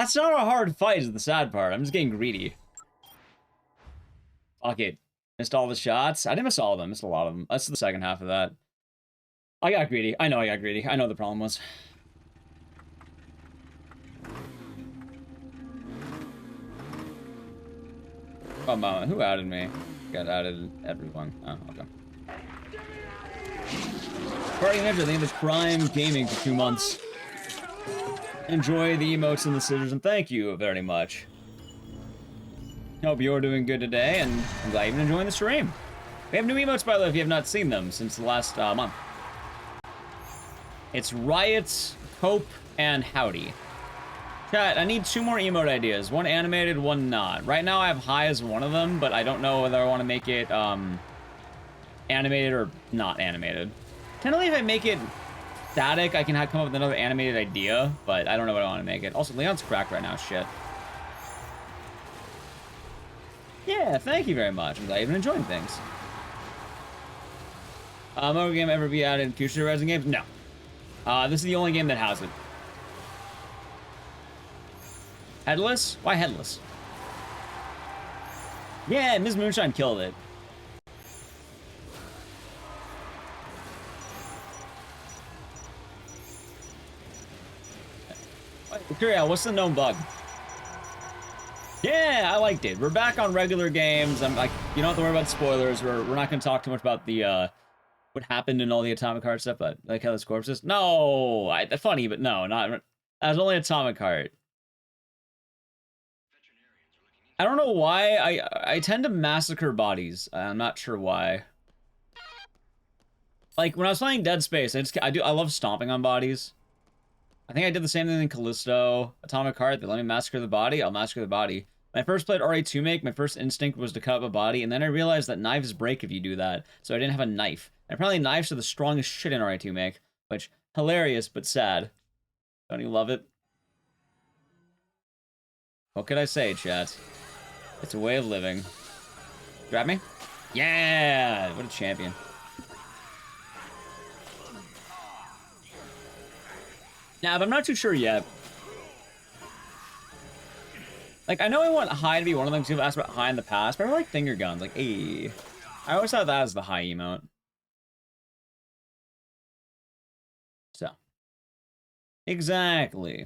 That's not a hard fight is the sad part. I'm just getting greedy. Fuck it. Missed all the shots. I didn't miss all of them. Missed a lot of them. That's the second half of that. I got greedy. I know I got greedy. I know what the problem was. Oh, mama. Who added me? Got added everyone. Oh, okay. Party Ninja, I think it's Prime Gaming for 2 months. Enjoy the emotes and the scissors, and thank you very much. Hope you're doing good today, and I'm glad you've been enjoying the stream. We have new emotes, by the way, if you have not seen them since the last month. It's Riot, Hope, and Howdy. Chat, I need 2 more emote ideas. 1 animated, 1 not. Right now I have high as one of them, but I don't know whether I want to make it animated or not animated. Technically, if I make it static, I can come up with another animated idea, but I don't know what I want to make it. Also, Leon's cracked right now, shit. Yeah, thank you very much. I'm glad you've been enjoying things. Mobile game ever be added in future Resident games? No. This is the only game that has it. Headless? Why headless? Yeah, Ms. Moonshine killed it. Curiel, what's the known bug? Yeah, I liked it. We're back on regular games. I'm like, you don't have to worry about spoilers. We're not going to talk too much about the what happened in all the Atomic Heart stuff, but like how the corpses. No, funny, but no, not. That was only Atomic Heart. I don't know why I tend to massacre bodies. I'm not sure why. Like when I was playing Dead Space, I love stomping on bodies. I think I did the same thing in Callisto, Atomic Heart. They let me massacre the body. I'll massacre the body. When I first played RA2 Make, my first instinct was to cut up a body, and then I realized that knives break if you do that, so I didn't have a knife. And apparently knives are the strongest shit in RA2 Make, which, hilarious, but sad. Don't you love it? What could I say, chat? It's a way of living. Grab me? Yeah! What a champion. Now, but I'm not too sure yet. Like, I know I want high to be one of them because people asked about high in the past, but I like finger guns. Like, hey. I always thought that was the high emote. So. Exactly.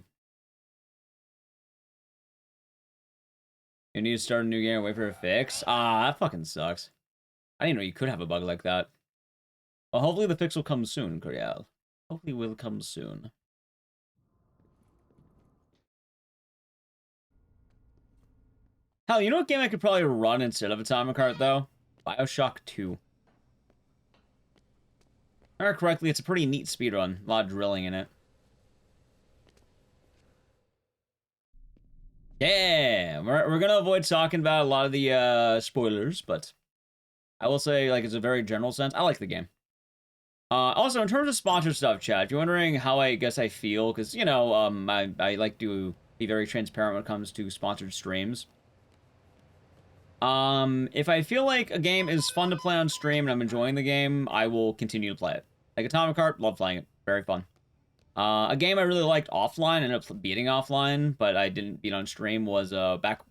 You need to start a new game and wait for a fix? Ah, that fucking sucks. I didn't know you could have a bug like that. Well, hopefully the fix will come soon, Coriel. Hopefully it will come soon. Hell, you know what game I could probably run instead of Atomic Heart, though? BioShock 2. If I remember correctly, it's a pretty neat speedrun. A lot of drilling in it. Yeah! We're gonna avoid talking about a lot of the spoilers, but I will say, like, it's a very general sense. I like the game. Also, in terms of sponsored stuff, chat, if you're wondering how I guess I feel, because, you know, I like to be very transparent when it comes to sponsored streams. If I feel like a game is fun to play on stream and I'm enjoying the game, I will continue to play it. Like Atomic Heart, love playing it. Very fun. A game I really liked offline, ended up beating offline, but I didn't beat on stream, was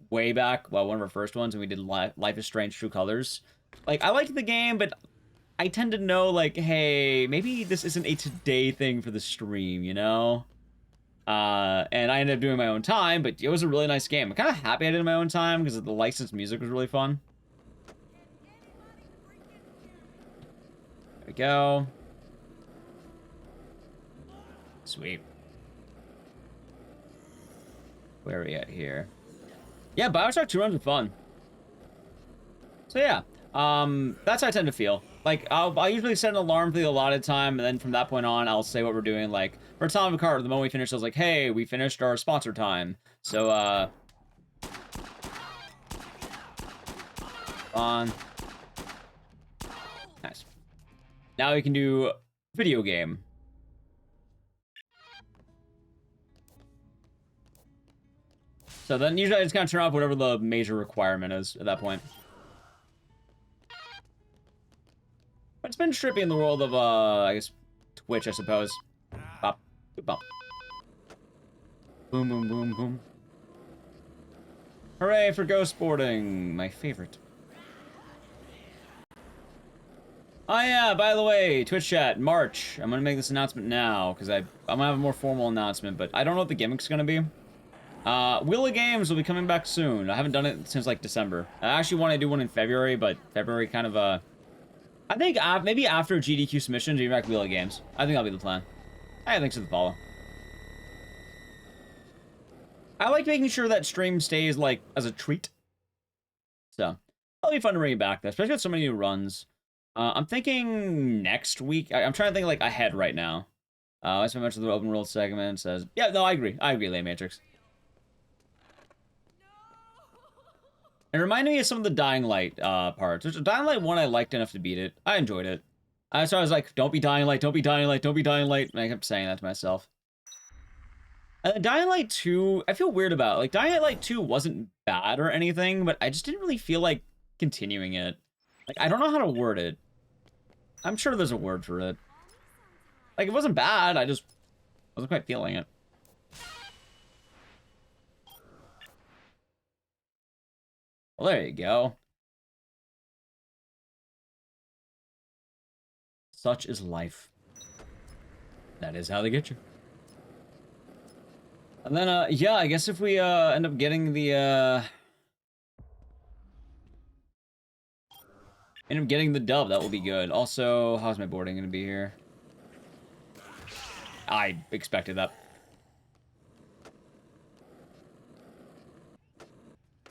way back, well, one of our first ones, and we did Life is Strange True Colors. Like, I liked the game, but I tend to know, like, hey, maybe this isn't a today thing for the stream, you know? And I ended up doing my own time, but it was a really nice game. I'm kind of happy I did it in my own time because the licensed music was really fun. There we go. Sweet. Where are we at here? Yeah, BioShock 2 runs are fun. So yeah, that's how I tend to feel. Like, I'll usually set an alarm for the allotted time, and then from that point on, I'll say what we're doing. Like, for Atomic Heart, the moment we finish, I was like, hey, we finished our sponsor time. So, on. Nice. Now we can do video game. So then usually I just kind of turn off whatever the major requirement is at that point. But it's been trippy in the world of, I guess, Twitch, I suppose. Bop, bop. Boom, boom, boom, boom. Hooray for ghost boarding, my favorite. Oh yeah, by the way, Twitch chat, March. I'm gonna make this announcement now, because I'm gonna have a more formal announcement, but I don't know what the gimmick's gonna be. Wheel of Games will be coming back soon. I haven't done it since, like, December. I actually want to do one in February, but February kind of, I think maybe after GDQ submissions, you're back Wheel of Games. I think that'll be the plan. Hey, thanks for the follow. I like making sure that stream stays, like, as a treat. So, that'll be fun to bring it back, though, especially with so many new runs. I'm thinking next week. I'm trying to think, like, ahead right now. As I mentioned, the open world segment says, yeah, no, I agree, Lay Matrix. It reminded me of some of the Dying Light parts. Which Dying Light 1 I liked enough to beat it. I enjoyed it. So I was like, don't be Dying Light, don't be Dying Light, don't be Dying Light. And I kept saying that to myself. Dying Light 2, I feel weird about it. Like, Dying Light 2 wasn't bad or anything, but I just didn't really feel like continuing it. Like, I don't know how to word it. I'm sure there's a word for it. Like, it wasn't bad, I just wasn't quite feeling it. Well, there you go. Such is life. That is how they get you. And then, yeah, I guess if we, end up getting the, dub, that will be good. Also, how's my boarding gonna be here? I expected that.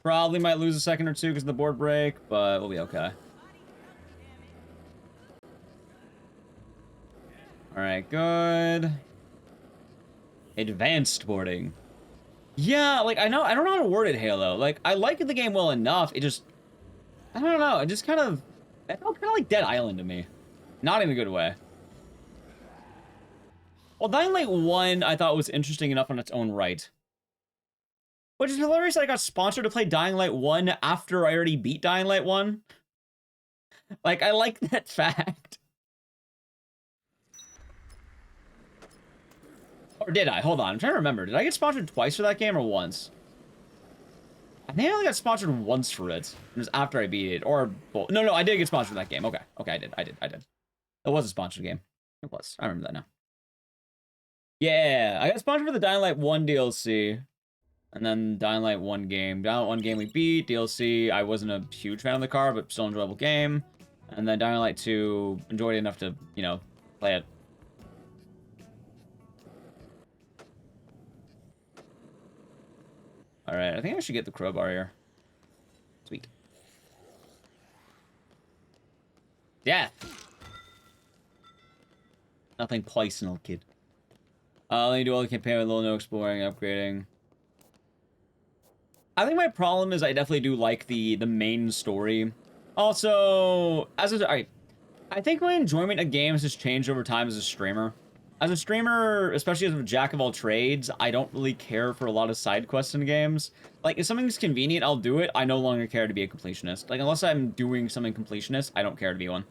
Probably might lose a second or two because of the board break, but we'll be okay. Alright, good. Advanced boarding. Yeah, like, I don't know how to word it, Halo. Like, I like the game well enough, it just... I don't know, it just kind of... It felt kind of like Dead Island to me. Not in a good way. Well, Dying Light 1, I thought was interesting enough on its own right. Which is hilarious that I got sponsored to play Dying Light 1 after I already beat Dying Light 1. Like, I like that fact. Or did I? Hold on, I'm trying to remember. Did I get sponsored twice for that game or once? I think I only got sponsored once for it. It was after I beat it. Or, well, no, I did get sponsored for that game. Okay, I did. It was a sponsored game. It was. I remember that now. Yeah, I got sponsored for the Dying Light 1 DLC. And then Dying Light 1 game. Dying Light 1 game we beat. DLC, I wasn't a huge fan of the car, but still enjoyable game. And then Dying Light 2, enjoyed it enough to, you know, play it. Alright, I think I should get the crowbar here. Sweet. Death! Nothing personal, kid. Let me do all the campaign with little no exploring, upgrading. I think my problem is I definitely do like the main story. Also, alright, I think my enjoyment of games has changed over time as a streamer. As a streamer, especially as a jack of all trades, I don't really care for a lot of side quests in games. Like, if something's convenient, I'll do it. I no longer care to be a completionist. Like, unless I'm doing something completionist, I don't care to be one.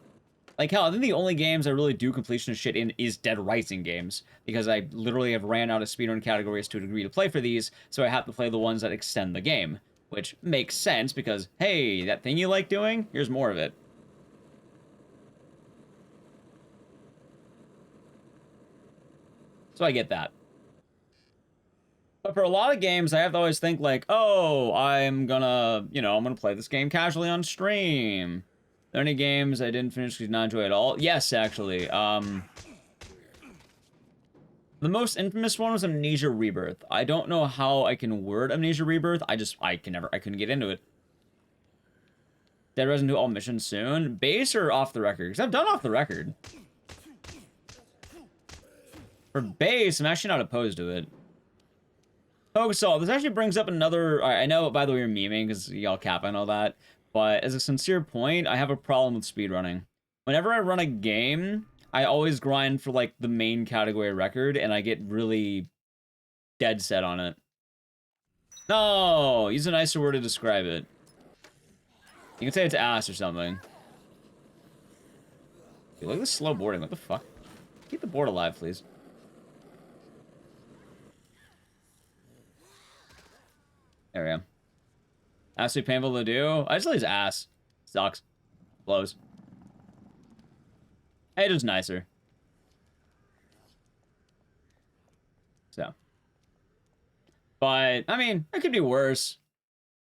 Like, hell, I think the only games I really do completionist shit in is Dead Rising games, because I literally have ran out of speedrun categories to a degree to play for these, so I have to play the ones that extend the game. Which makes sense, because, hey, that thing you like doing? Here's more of it. So I get that. But for a lot of games, I have to always think like, oh, I'm gonna play this game casually on stream. Are there any games I didn't finish because not enjoy at all? Yes, actually. The most infamous one was Amnesia Rebirth. I don't know how I can word Amnesia Rebirth. I couldn't get into it. Dead Resident 2 all missions soon. Base or off the record? Because I've done off the record. For base, I'm actually not opposed to it. Pokesol, this actually brings up another... I know, by the way, you're memeing because y'all cap and all that. But as a sincere point, I have a problem with speedrunning. Whenever I run a game, I always grind for, like, the main category record, and I get really dead set on it. No! Use a nicer word to describe it. You can say it's ass or something. Dude, look at this slow boarding. What the fuck? Keep the board alive, please. There we go. Absolutely painful to do. I just like his ass. Sucks. Blows. It is nicer. So. But, I mean, it could be worse.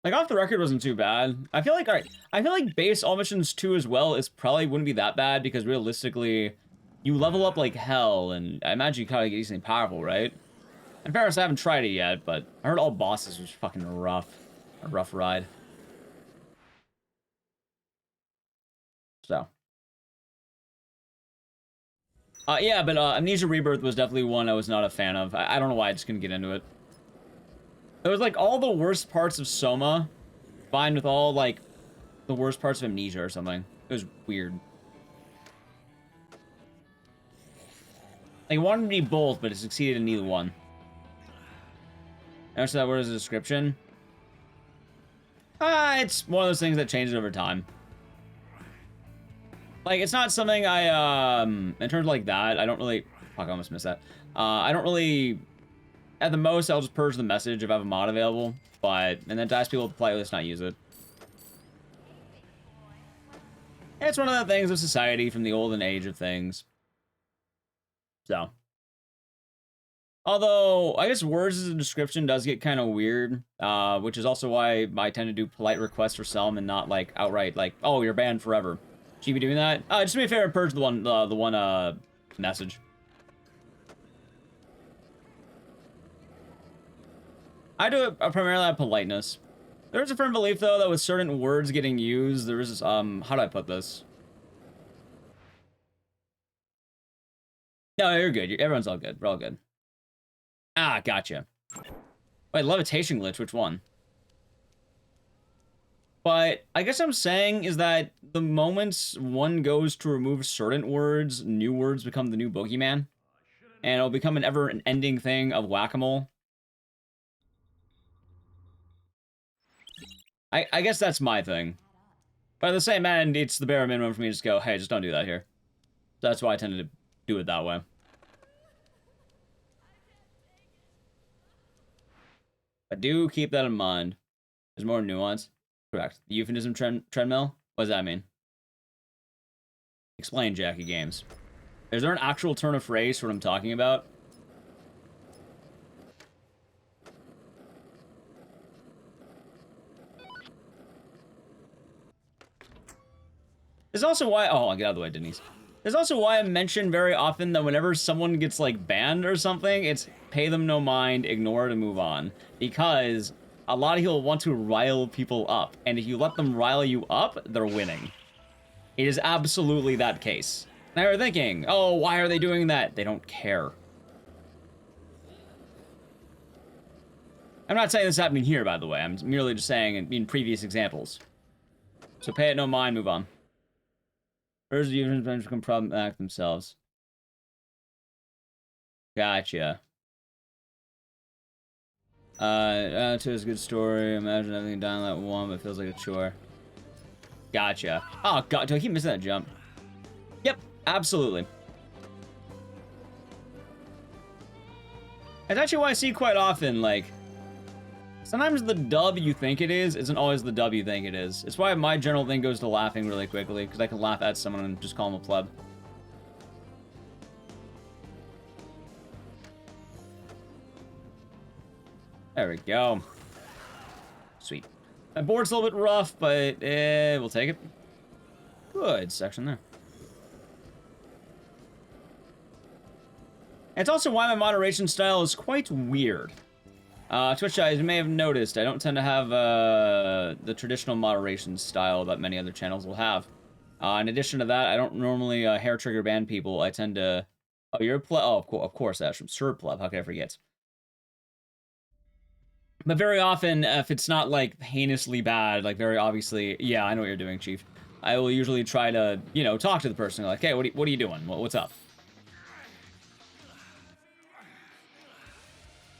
Like, off the record wasn't too bad. I feel like, alright, I feel like base All Missions 2 as well is probably wouldn't be that bad because realistically, you level up like hell, and I imagine you kind of get decently powerful, right? In fairness, I haven't tried it yet, but I heard all bosses was fucking rough. A rough ride. So. Yeah, but Amnesia Rebirth was definitely one I was not a fan of. I don't know why I just couldn't get into it. It was like all the worst parts of Soma, combined with all like the worst parts of Amnesia or something. It was weird. Like, it wanted to be both, but it succeeded in neither one. Notice that word is a description. It's one of those things that changes over time. Like, it's not something I, in terms of like that, I don't really, fuck, I almost missed that. I don't really, at the most, I'll just purge the message if I have a mod available, but, and then to ask people to play with this, not use it. It's one of the things of society from the olden age of things. So. Although, I guess words as a description does get kind of weird, which is also why I tend to do polite requests for some and not, like, outright, like, oh, you're banned forever. Should you be doing that? Just do me a favor and purge the one message. I do it primarily out of politeness. There is a firm belief, though, that with certain words getting used, there is this, how do I put this? No, you're good. Everyone's all good. We're all good. Ah, gotcha. Wait, levitation glitch, which one? But I guess I'm saying is that the moments one goes to remove certain words, new words become the new boogeyman. And it'll become an ever-ending thing of whack-a-mole. I guess that's my thing. But at the same end, it's the bare minimum for me to just go, hey, just don't do that here. So that's why I tended to do it that way. I do keep that in mind. There's more nuance. Correct. The euphemism treadmill? What does that mean? Explain, Jackie Games. Is there an actual turn of phrase for what I'm talking about? There's also why... Oh, I'll get out of the way, Denise. There's also why I mention very often that whenever someone gets, like, banned or something, it's pay them no mind, ignore it, and move on. Because a lot of people want to rile people up. And if you let them rile you up, they're winning. It is absolutely that case. Now you're thinking, oh, why are they doing that? They don't care. I'm not saying this is happening here, by the way. I'm merely just saying in previous examples. So pay it no mind, move on. First, the users become problematic themselves. Gotcha. To is a good story. Imagine everything dying like one, but it feels like a chore. Gotcha. Oh, God, do I keep missing that jump? Yep, absolutely. It's actually what I see quite often, like, sometimes the dub you think it is isn't always the dub you think it is. It's why my general thing goes to laughing really quickly, because I can laugh at someone and just call them a pleb. There we go. Sweet. My board's a little bit rough, but we'll take it. Good section there. And it's also why my moderation style is quite weird. Twitch guys, you may have noticed, I don't tend to have the traditional moderation style that many other channels will have. In addition to that, I don't normally hair trigger ban people. I tend to... Oh, you're a pleb? Oh, of course, Ash. I'm sure pleb. How could I forget? But very often, if it's not, like, heinously bad, like, very obviously, yeah, I know what you're doing, Chief. I will usually try to, you know, talk to the person. Like, hey, what are you doing? What's up?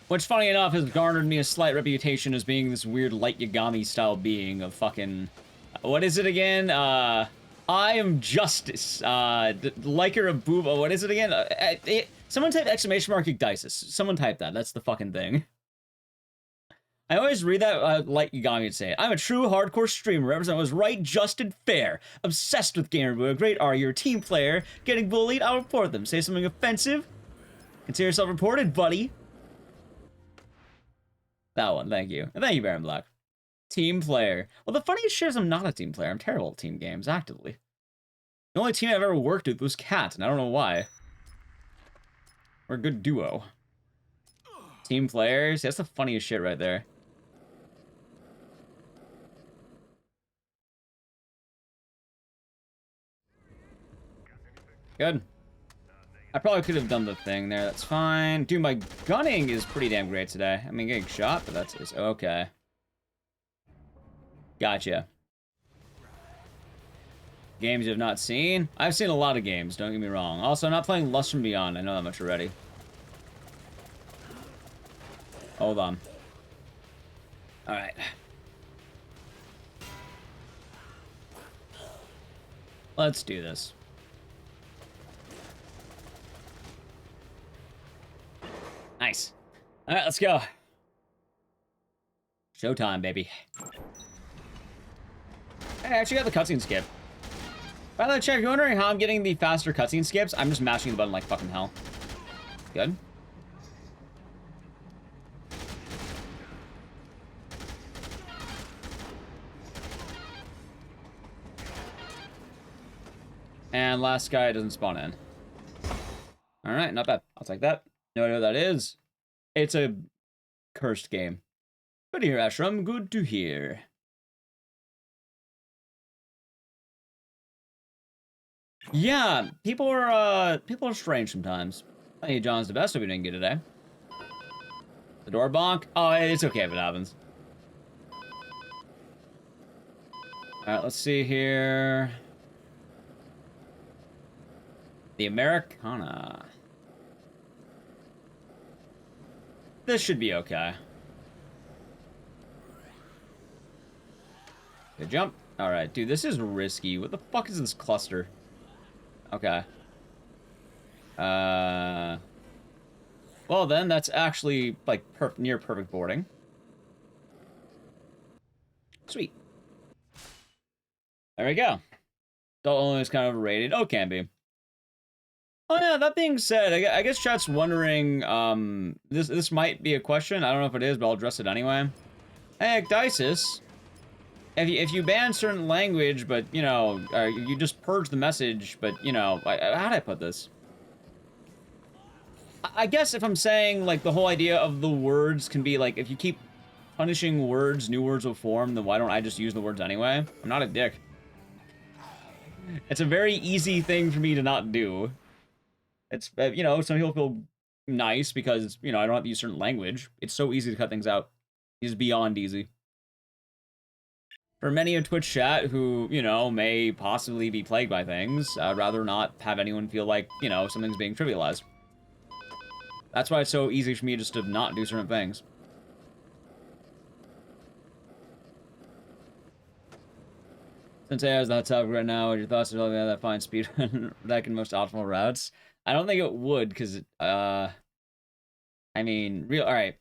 Which, funny enough, has garnered me a slight reputation as being this weird Light Yagami-style being of fucking... What is it again? I am justice. Liker of Booba. What is it again? Someone type exclamation mark Igdisis. Someone type that. That's the fucking thing. I always read that like Yagami would say it. I'm a true hardcore streamer, represent was right, just, and fair. Obsessed with Gamer, a great arguer, team player. Getting bullied, I'll report them. Say something offensive. Consider yourself reported, buddy. That one, thank you. And thank you, Baron Black. Team player. Well, the funniest shit is I'm not a team player. I'm terrible at team games, actively. The only team I've ever worked with was Cat, and I don't know why. We're a good duo. Team players? That's the funniest shit right there. Good. I probably could have done the thing there. That's fine. Dude, my gunning is pretty damn great today. I mean, getting shot, but that's okay. Gotcha. Games you have not seen? I've seen a lot of games, don't get me wrong. Also, I'm not playing Lust from Beyond. I know that much already. Hold on. Alright. Let's do this. Nice. Alright, let's go. Showtime, baby. Hey, I actually got the cutscene skip. By the way, chat, if you're wondering how I'm getting the faster cutscene skips, I'm just mashing the button like fucking hell. Good. And last guy doesn't spawn in. Alright, not bad. I'll take that. No idea what that is. It's a cursed game. Good to hear, Ashram. Good to hear. Yeah, people are strange sometimes. I think John's the best if we didn't get today. The door bonk? Oh, it's okay if it happens. Alright, let's see here. The Americana. This should be okay. Good jump. Alright, dude, this is risky. What the fuck is this cluster? Okay. Well then, that's actually, like, near perfect boarding. Sweet. There we go. Adult only is kind of overrated. Oh, can be. Oh yeah, that being said, I guess chat's wondering, this might be a question. I don't know if it is, but I'll address it anyway. Hey, Ecdysis. If you ban certain language, but, you know, you just purge the message, but, you know, how'd I put this? I guess if I'm saying, like, the whole idea of the words can be, like, if you keep punishing words, new words will form, then why don't I just use the words anyway? I'm not a dick. It's a very easy thing for me to not do. It's, you know, some people feel nice because, you know, I don't have to use certain language. It's so easy to cut things out. It's beyond easy. For many of Twitch chat who, you know, may possibly be plagued by things, I'd rather not have anyone feel like, you know, something's being trivialized. That's why it's so easy for me just to not do certain things. Since AI is the hot topic right now, what are your thoughts on that fine speedrun that can most optimal routes? I don't think it would, because, I mean, alright.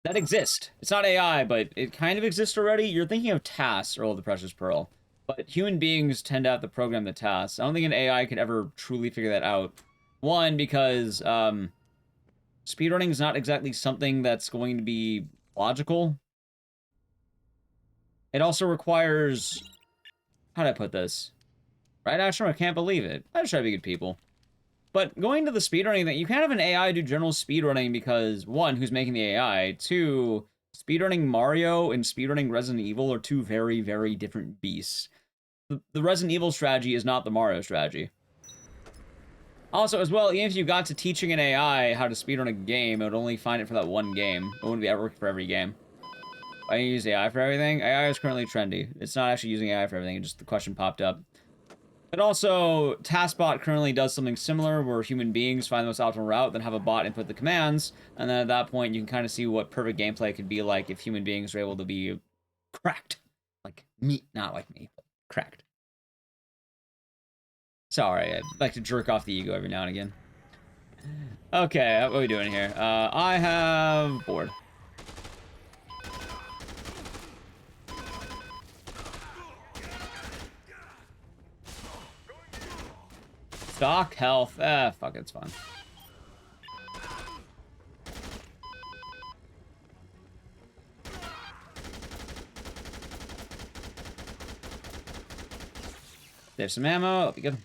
That exists. It's not AI, but it kind of exists already. You're thinking of tasks, Earl of the Precious Pearl. But human beings tend to have to program the tasks. I don't think an AI could ever truly figure that out. One, because, speedrunning is not exactly something that's going to be logical. It also requires... How do I put this? Right, Ashram? I can't believe it. I just try to be good people. But going to the speedrunning thing, you can't have an AI do general speedrunning because, one, who's making the AI? Two, speedrunning Mario and speedrunning Resident Evil are two very, very different beasts. The Resident Evil strategy is not the Mario strategy. Also, as well, even if you got to teaching an AI how to speedrun a game, it would only find it for that one game. It wouldn't be ever for every game. Why do you use AI for everything? AI is currently trendy. It's not actually using AI for everything, just the question popped up. But also, TaskBot currently does something similar where human beings find the most optimal route, then have a bot input the commands, and then at that point you can kind of see what perfect gameplay could be like if human beings are able to be cracked. Like me, not like me, but cracked. Sorry, I like to jerk off the ego every now and again. Okay, what are we doing here? I have board. stock health. Fuck, it's fine. There's some ammo. That'll be good.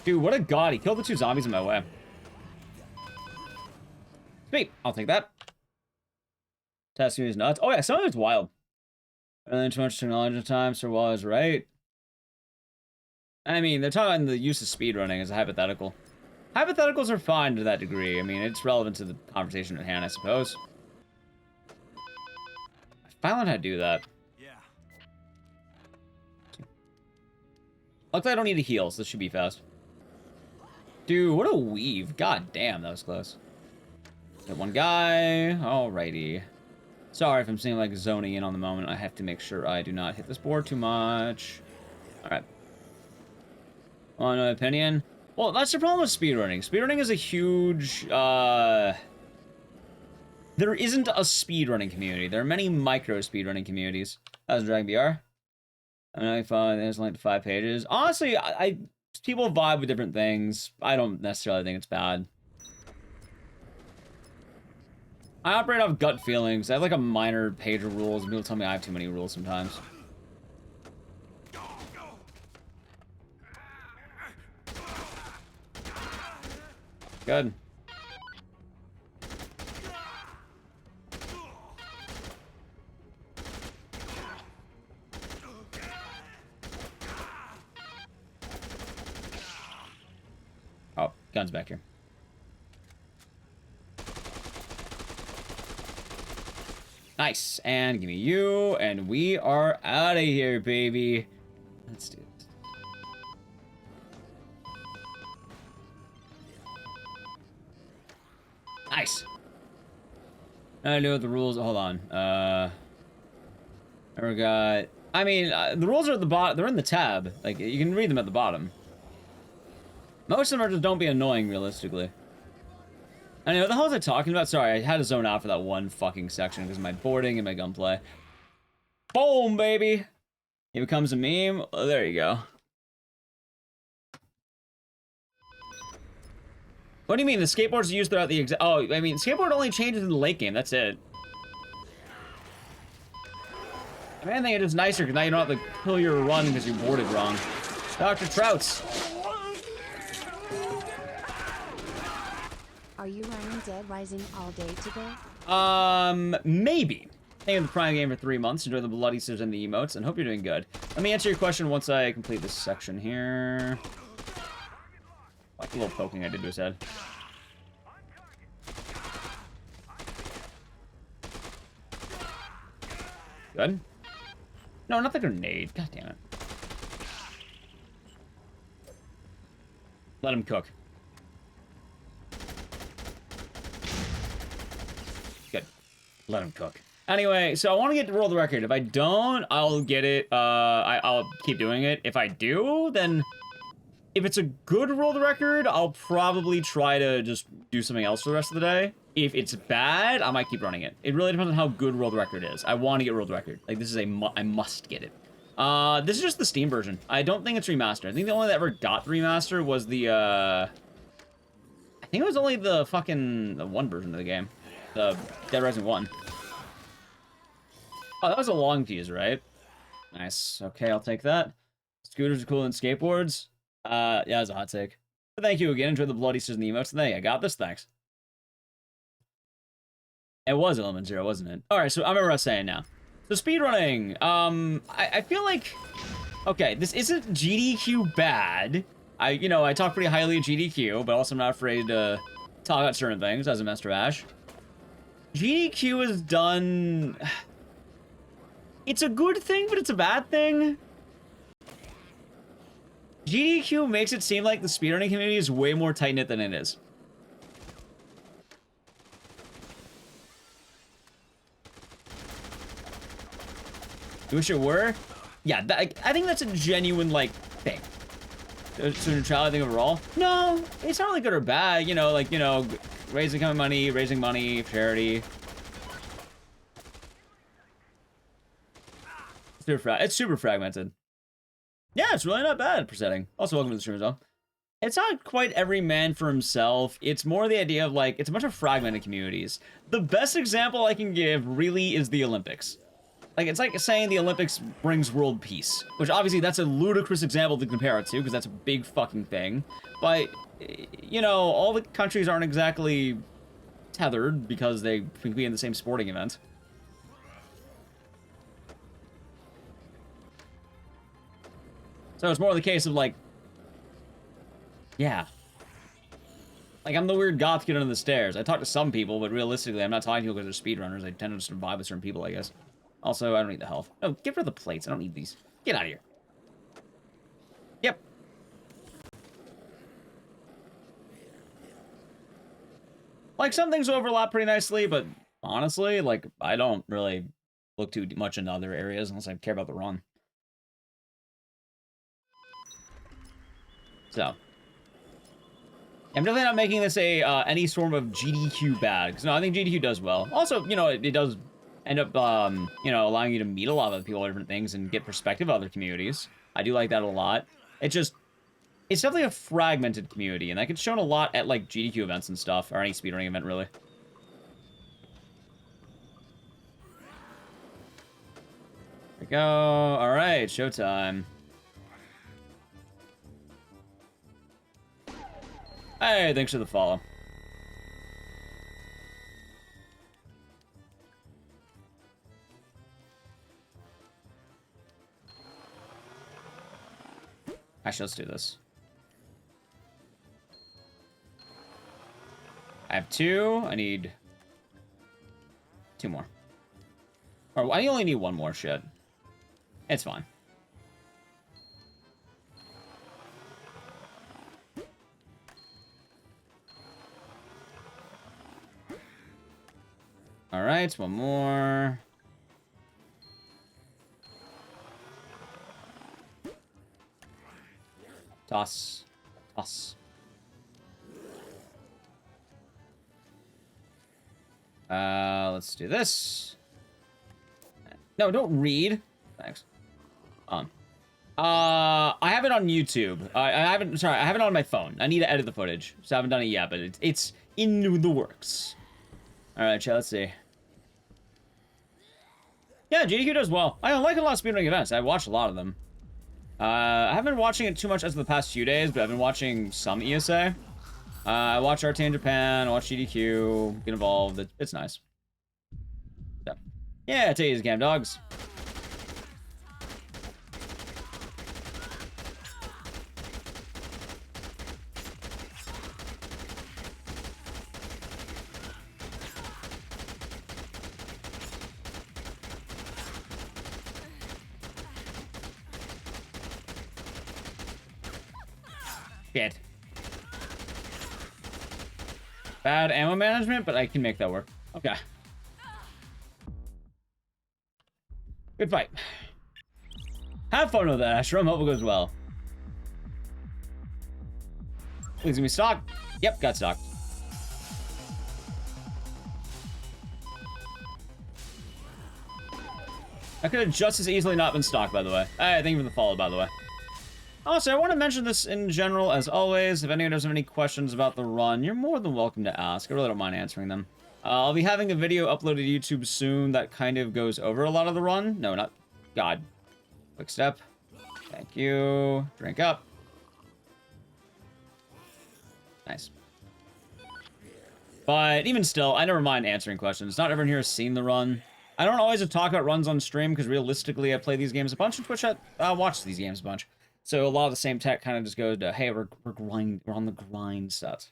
Dude, what a god. He killed the 2 zombies in my way. Sweet. I'll take that. Testing is nuts. Oh, yeah. Some of it's wild. And then too much technology at the time, so I was right. I mean, they're talking the use of speedrunning as a hypothetical. Hypotheticals are fine to that degree. I mean, it's relevant to the conversation at hand, I suppose. I finally learned how to do that. Luckily, I don't need a heal, so this should be fast. Dude, what a weave. God damn, that was close. Got one guy. Alrighty. Sorry if I'm seeming like zoning in on the moment. I have to make sure I do not hit this board too much. Alright. On my opinion. Well, that's the problem with speedrunning. Speedrunning is a huge, there isn't a speedrunning community. There are many micro speedrunning communities. That was Dragon BR. I'm 95, there's like 5 pages. Honestly, people vibe with different things. I don't necessarily think it's bad. I operate off gut feelings. I have like a minor page of rules, and people tell me I have too many rules sometimes. Good. Oh, gun's back here. Nice. And give me you, and we are out of here, baby. Let's do this. Nice. I know what the rules. Hold on. We got. I mean, the rules are at the bottom. They're in the tab. Like, you can read them at the bottom. Most of them are just don't be annoying, realistically. Anyway, what the hell was I talking about? Sorry, I had to zone out for that one fucking section because of my boarding and my gunplay. Boom, baby! It becomes a meme. Oh, there you go. What do you mean? The skateboard's used throughout the Oh, I mean, skateboard only changes in the late game. That's it. I mean, I think it is nicer because now you don't have to kill your run because you boarded wrong. Dr. Trouts. Are you running Dead Rising all day today? Maybe. Taking the Prime game for 3 months, enjoy the bloody scissors and the emotes, and hope you're doing good. Let me answer your question once I complete this section here. Like a little poking I did to his head. Good. No, not the grenade. God damn it. Let him cook. Good. Let him cook. Anyway, so I want to get the world record. If I don't, I'll get it. I'll keep doing it. If I do, then if it's a good world record, I'll probably try to just do something else for the rest of the day. If it's bad, I might keep running it. It really depends on how good world record is. I want to get world record. Like, this is I must get it. This is just the Steam version. I don't think it's remastered. I think the only that ever got the remaster was the, I think it was only the fucking, the one version of the game. The Dead Rising 1. Oh, that was a long fuse, right? Nice. Okay, I'll take that. Scooters are cooler than skateboards. Yeah, that's a hot take. But thank you again. Enjoy the bloody scissors and the emotes. Hey, I got this. Thanks. It was Element Zero, wasn't it? Alright, so I remember what I was saying now. So speedrunning. I feel like... Okay, this isn't GDQ bad. I talk pretty highly of GDQ, but also I'm not afraid to talk about certain things as a Master Ash. GDQ is done... It's a good thing, but it's a bad thing. GDQ makes it seem like the speedrunning community is way more tight-knit than it is. You wish it were? Yeah, I think that's a genuine, like, thing. So neutrality thing overall? No, it's not really good or bad. Raising money for charity. It's super fragmented. Yeah, it's really not bad per setting. Also, welcome to the stream as well. It's not quite every man for himself. It's more the idea of, like, it's a bunch of fragmented communities. The best example I can give, really, is the Olympics. Like, it's like saying the Olympics brings world peace, which obviously that's a ludicrous example to compare it to, because that's a big fucking thing. But, you know, all the countries aren't exactly tethered because they can be in the same sporting event. So it's more the case of, like, yeah. Like, I'm the weird goth kid under the stairs. I talk to some people, but realistically, I'm not talking to people because they're speedrunners. I tend to just vibe with certain people, I guess. Also, I don't need the health. Oh, get rid of the plates. I don't need these. Get out of here. Yep. Like, some things overlap pretty nicely, but honestly, like, I don't really look too much into other areas unless I care about the run. So. I'm definitely not making this a any sort of GDQ bad, because no, I think GDQ does well. Also, you know, it does end up, you know, allowing you to meet a lot of people, different things, and get perspective of other communities. I do like that a lot. It's definitely a fragmented community, and that gets shown a lot at, like, GDQ events and stuff, or any speedrunning event, really. There we go. All right, showtime. Hey, thanks for the follow. Actually, let's do this. I have 2. I need 2 more. Or I only need 1 more shit. It's fine. All right, 1 more. Toss. Toss. Let's do this. No, don't read. Thanks. I have it on YouTube. I have it on my phone. I need to edit the footage, so I haven't done it yet, but it's in the works. All right, chat, let's see. Yeah, GDQ does well. I like a lot of speedrunning events. I watch a lot of them. I haven't been watching it too much as of the past few days, but I've been watching some ESA. I watch RT in Japan, I watch GDQ, get involved. It's nice. So, yeah, take it easy, Cam Dogs. Shit. Bad ammo management, but I can make that work. Okay. Good fight. Have fun with that, Ashram. Hope it goes well. Please give me stock. Yep, got stock. I could have just as easily not been stocked, by the way. Thank you for the follow, by the way. Also, I want to mention this in general, as always. If anyone does have any questions about the run, you're more than welcome to ask. I really don't mind answering them. I'll be having a video uploaded to YouTube soon that kind of goes over a lot of the run. No, not... God. Quick step. Thank you. Drink up. Nice. But even still, I never mind answering questions. Not everyone here has seen the run. I don't always talk about runs on stream, because realistically, I play these games a bunch, and Twitch, I watch these games a bunch. So a lot of the same tech kind of just goes to, hey, we're on the grind set.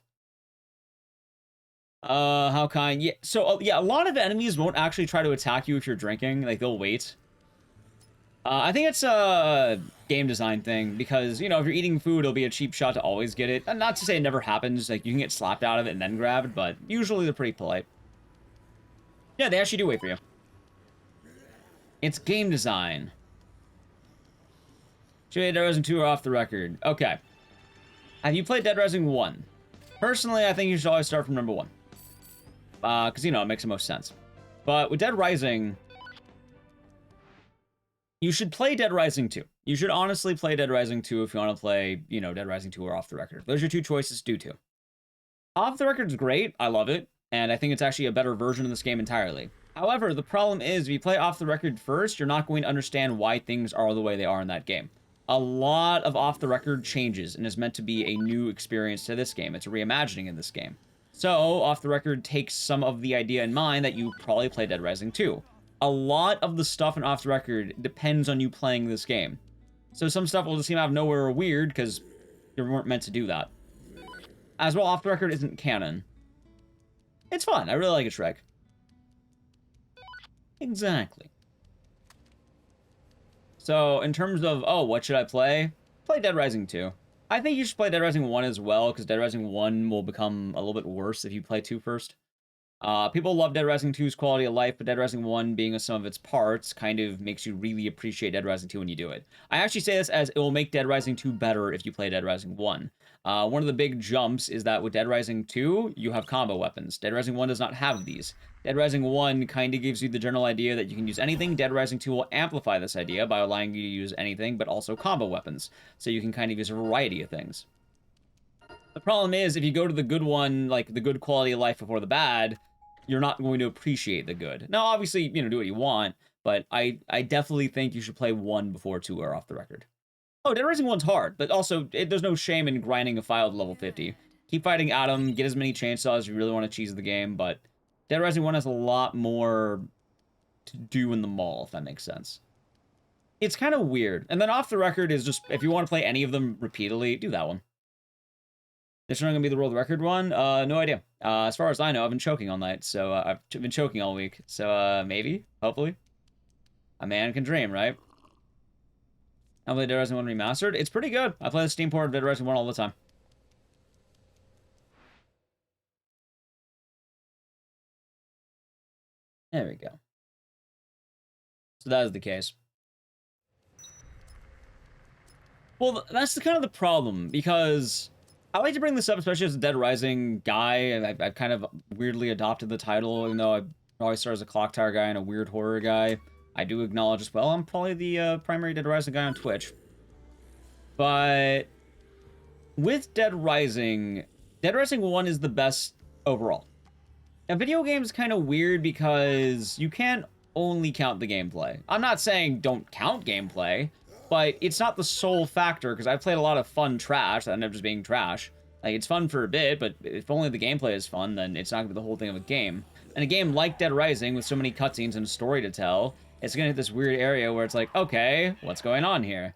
How kind? Yeah, so yeah, a lot of enemies won't actually try to attack you if you're drinking. Like, they'll wait. I think it's a game design thing, because, you know, if you're eating food, it'll be a cheap shot to always get it. And not to say it never happens, like, you can get slapped out of it and then grabbed, but usually they're pretty polite. Yeah, they actually do wait for you. It's game design. Dead Rising 2 are off the record. Okay. Have you played Dead Rising 1? Personally, I think you should always start from number 1. Because, you know, it makes the most sense. But with Dead Rising... You should play Dead Rising 2. You should honestly play Dead Rising 2 if you want to play, you know, Dead Rising 2 or Off the Record. Those are your two choices, do too. Off the Record's great. I love it. And I think it's actually a better version of this game entirely. However, the problem is, if you play Off the Record first, you're not going to understand why things are the way they are in that game. A lot of Off the Record changes and is meant to be a new experience to this game. It's a reimagining in this game. So, Off the Record takes some of the idea in mind that you probably play Dead Rising 2. A lot of the stuff in Off the Record depends on you playing this game. So some stuff will just seem out of nowhere or weird because you weren't meant to do that. As well, Off the Record isn't canon. It's fun. I really like it, Shrek. Exactly. So, in terms of, oh, what should I play? Play Dead Rising 2. I think you should play Dead Rising 1 as well, because Dead Rising 1 will become a little bit worse if you play 2 first. People love Dead Rising 2's quality of life, but Dead Rising 1 being a sum of its parts kind of makes you really appreciate Dead Rising 2 when you do it. I actually say this as it will make Dead Rising 2 better if you play Dead Rising 1. One of the big jumps is that with Dead Rising 2, you have combo weapons. Dead Rising 1 does not have these. Dead Rising 1 kind of gives you the general idea that you can use anything. Dead Rising 2 will amplify this idea by allowing you to use anything, but also combo weapons. So you can kind of use a variety of things. The problem is, if you go to the good one, like the good quality of life before the bad, you're not going to appreciate the good. Now, obviously, you know, do what you want, but I definitely think you should play 1 before 2 are Off the Record. Oh, Dead Rising 1's hard, but also, there's no shame in grinding a file to level 50. Keep fighting Adam, get as many chainsaws if you really want to cheese the game, but Dead Rising 1 has a lot more to do in the mall, if that makes sense. It's kind of weird. And then Off the Record is just, if you want to play any of them repeatedly, do that one. This is not going to be the world record one? No idea. As far as I know, I've been choking all night, so I've been choking all week. So, maybe, hopefully. A man can dream, right? I play Dead Rising 1 Remastered. It's pretty good. I play the Steam port of Dead Rising 1 all the time. There we go. So that is the case. Well, that's kind of the problem, because I like to bring this up, especially as a Dead Rising guy, and I've kind of weirdly adopted the title, even though I always started as a Clock Tower guy and a weird horror guy. I do acknowledge as well, I'm probably the primary Dead Rising guy on Twitch. But with Dead Rising 1 is the best overall. Now, video games kind of weird because you can't only count the gameplay. I'm not saying don't count gameplay, but it's not the sole factor, because I've played a lot of fun trash that ended up just being trash. Like, it's fun for a bit, but if only the gameplay is fun, then it's not going to be the whole thing of a game. And a game like Dead Rising, with so many cutscenes and a story to tell, it's going to hit this weird area where it's like, okay, what's going on here?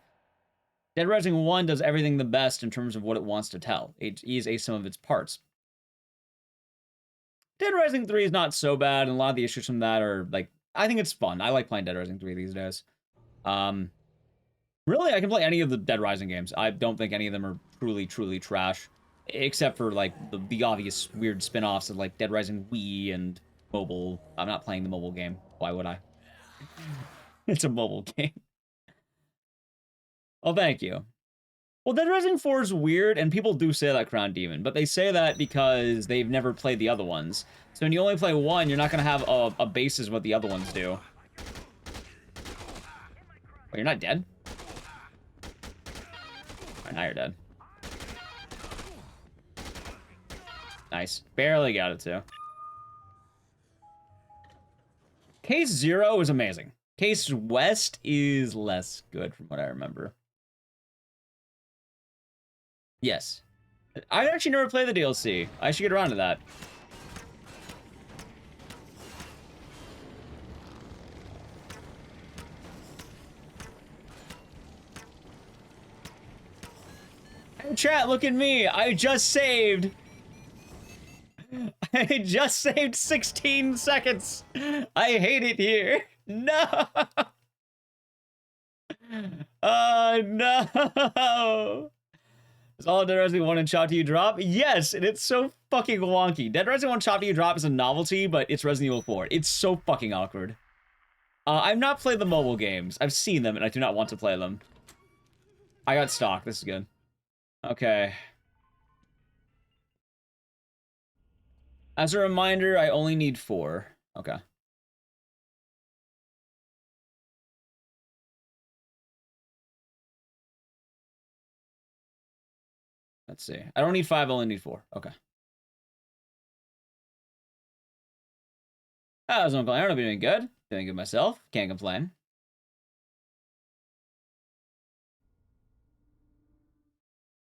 Dead Rising 1 does everything the best in terms of what it wants to tell. It is a sum of its parts. Dead Rising 3 is not so bad, and a lot of the issues from that are, like, I think it's fun. I like playing Dead Rising 3 these days. Really, I can play any of the Dead Rising games. I don't think any of them are truly, truly trash. Except for, like, the obvious weird spin-offs of, like, Dead Rising Wii and mobile. I'm not playing the mobile game. Why would I? It's a mobile game. Oh, thank you. Well, Dead Rising 4 is weird, and people do say that Crown Demon, but they say that because they've never played the other ones. So when you only play one, you're not going to have a basis of what the other ones do. Wait, you're not dead? Alright, now you're dead. Nice. Barely got it, too. Case 0 is amazing. Case West is less good from what I remember. Yes. I actually never played the DLC. I should get around to that. Hey, chat, look at me. I just saved. I just saved 16 seconds. I hate it here. No. No. Is all Dead Rising 1 and Chop to You Drop? Yes, and it's so fucking wonky. Dead Rising 1 Chop to You Drop is a novelty, but it's Resident Evil 4. It's so fucking awkward. I've not played the mobile games. I've seen them, and I do not want to play them. I got stock. This is good. Okay. As a reminder, I only need 4. Okay. Let's see. I don't need 5, I only need 4. Okay. I was complaining. I'm doing good. Doing good myself. Can't complain.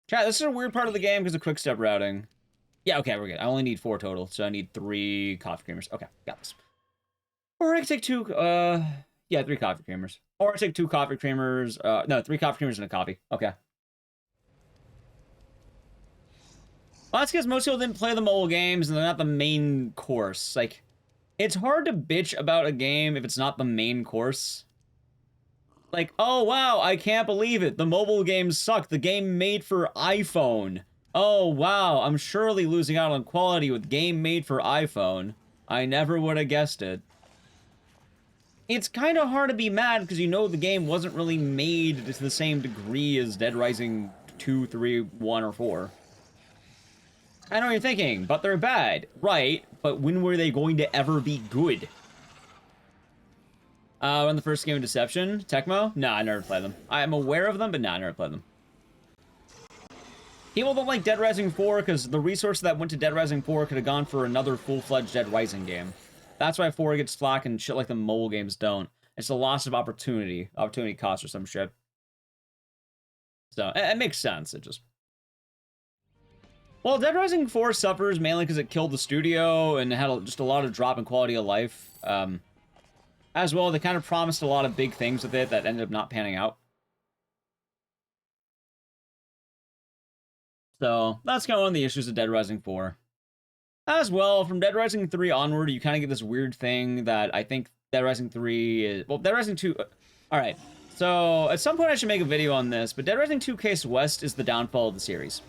Chat, this is a weird part of the game because of quick step routing. Yeah, okay, we're good. I only need 4 total, so I need 3 coffee creamers. Okay, got this. Or I can take 2, yeah, 3 coffee creamers. Or I take 2 coffee creamers, no, 3 coffee creamers and a coffee. Okay. Well, that's because most people didn't play the mobile games and they're not the main course. Like, it's hard to bitch about a game if it's not the main course. Like, oh wow, I can't believe it. The mobile games suck. The game made for iPhone. Oh wow, I'm surely losing out on quality with game made for iPhone. I never would have guessed it. It's kind of hard to be mad because you know the game wasn't really made to the same degree as Dead Rising 2, 3, 1, or 4. I know what you're thinking, but they're bad. Right, but when were they going to ever be good? When the first game of Deception? Tecmo? Nah, I never played them. I'm aware of them, but nah, I never played them. People don't like Dead Rising 4 because the resource that went to Dead Rising 4 could have gone for another full-fledged Dead Rising game. That's why 4 gets flack and shit like the mobile games don't. It's a loss of opportunity. Opportunity cost or some shit. So, it makes sense. It just... Well, Dead Rising 4 suffers mainly because it killed the studio and had just a lot of drop in quality of life. As well, they kind of promised a lot of big things with it that ended up not panning out. So, that's kind of one of the issues of Dead Rising 4. As well, from Dead Rising 3 onward, you kind of get this weird thing that I think Dead Rising 3 is... Well, Dead Rising 2... Alright, so at some point I should make a video on this, but Dead Rising 2 Case West is the downfall of the series.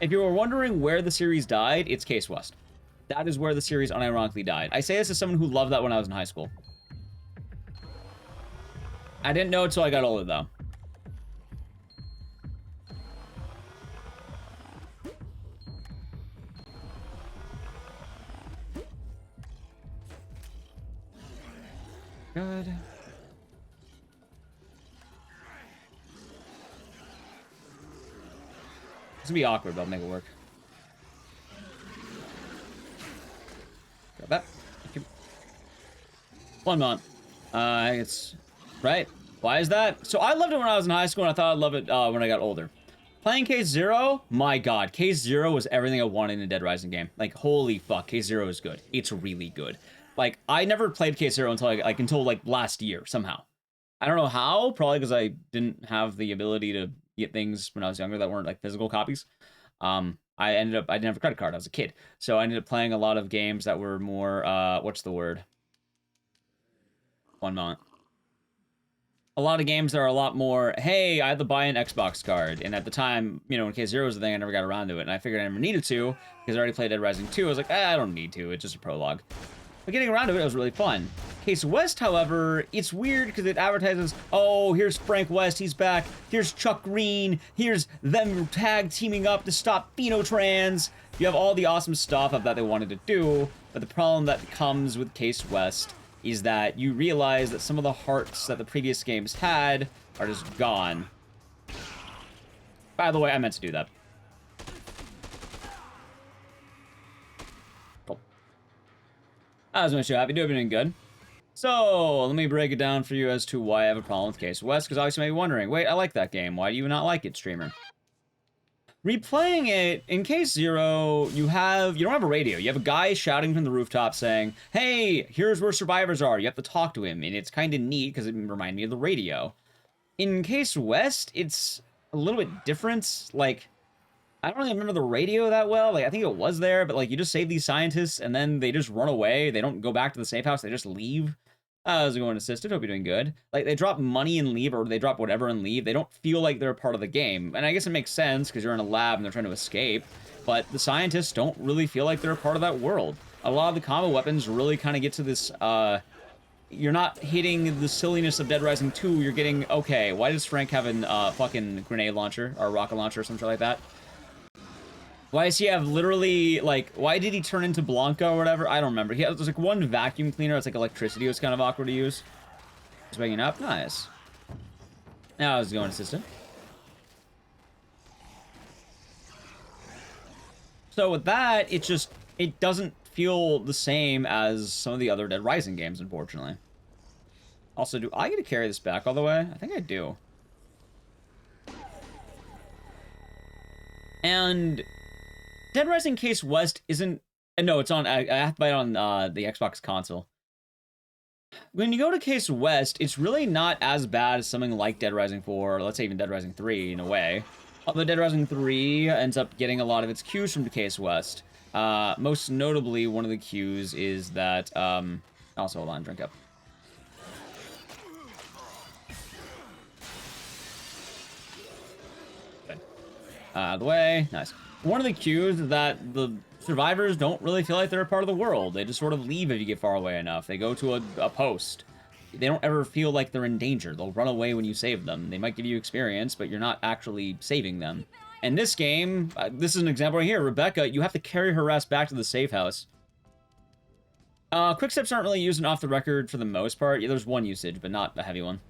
If you were wondering where the series died, it's Case West. That is where the series unironically died. I say this as someone who loved that when I was in high school. I didn't know it until I got older, though. Good. It's gonna be awkward, but I'll make it work. Grab that. Thank you. 1 month. It's... Right? Why is that? So I loved it when I was in high school, and I thought I'd love it when I got older. Playing Case Zero, my god, Case Zero was everything I wanted in a Dead Rising game. Like, holy fuck, Case Zero is good. It's really good. Like, I never played Case Zero until until last year somehow. I don't know how, probably because I didn't have the ability to get things when I was younger that weren't like physical copies. I didn't have a credit card. I was a kid, so I ended up playing a lot of games that were more what's the word? 1 moment. A lot of games that are a lot more, hey, I had to buy an Xbox card. And at the time, you know, when Case Zero was the thing, I never got around to it. And I figured I never needed to, because I already played Dead Rising 2. I was like, I don't need to. It's just a prologue. But getting around to it was really fun. Case West, however, it's weird because it advertises, oh, here's Frank West, he's back. Here's Chuck Green. Here's them tag teaming up to stop Phenotrans. You have all the awesome stuff that they wanted to do. But the problem that comes with Case West is that you realize that some of the hearts that the previous games had are just gone. By the way, I meant to do that. Cool. I was gonna show happy doing good. So, let me break it down for you as to why I have a problem with Case West, because obviously you may be wondering, wait, I like that game. Why do you not like it, streamer? Replaying it, in Case Zero, you don't have a radio. You have a guy shouting from the rooftop saying, hey, here's where survivors are. You have to talk to him, and it's kind of neat because it reminded me of the radio. In Case West, it's a little bit different. Like, I don't really remember the radio that well. Like, I think it was there, but, like, you just save these scientists, and then they just run away. They don't go back to the safe house. They just leave. How's it going, assistant? Hope you're doing good. Like, they drop money and leave, or they drop whatever and leave. They don't feel like they're a part of the game. And I guess it makes sense, because you're in a lab and they're trying to escape. But the scientists don't really feel like they're a part of that world. A lot of the combo weapons really kind of get to this, you're not hitting the silliness of Dead Rising 2. You're getting, okay, why does Frank have a fucking grenade launcher, or a rocket launcher, or something like that? Why does he have literally, like, why did he turn into Blanca or whatever? I don't remember. There's like one vacuum cleaner. It's like electricity. It was kind of awkward to use. He's waking up. Nice. Now how's it going, assistant? So with that, it doesn't feel the same as some of the other Dead Rising games, unfortunately. Also, do I get to carry this back all the way? I think I do. And Dead Rising Case West isn't... No, it's on... I have to buy it on the Xbox console. When you go to Case West, it's really not as bad as something like Dead Rising 4, or let's say even Dead Rising 3, in a way. Although Dead Rising 3 ends up getting a lot of its cues from Case West. Most notably, one of the cues is that... also, hold on, drink up. Out of the way. Nice. One of the cues is that the survivors don't really feel like they're a part of the world. They just sort of leave if you get far away enough. They go to a post. They don't ever feel like they're in danger. They'll run away when you save them. They might give you experience, but you're not actually saving them. In this game, this is an example right here. Rebecca, you have to carry her ass back to the safe house. Quick steps aren't really used off the record for the most part. Yeah, there's one usage, but not a heavy one.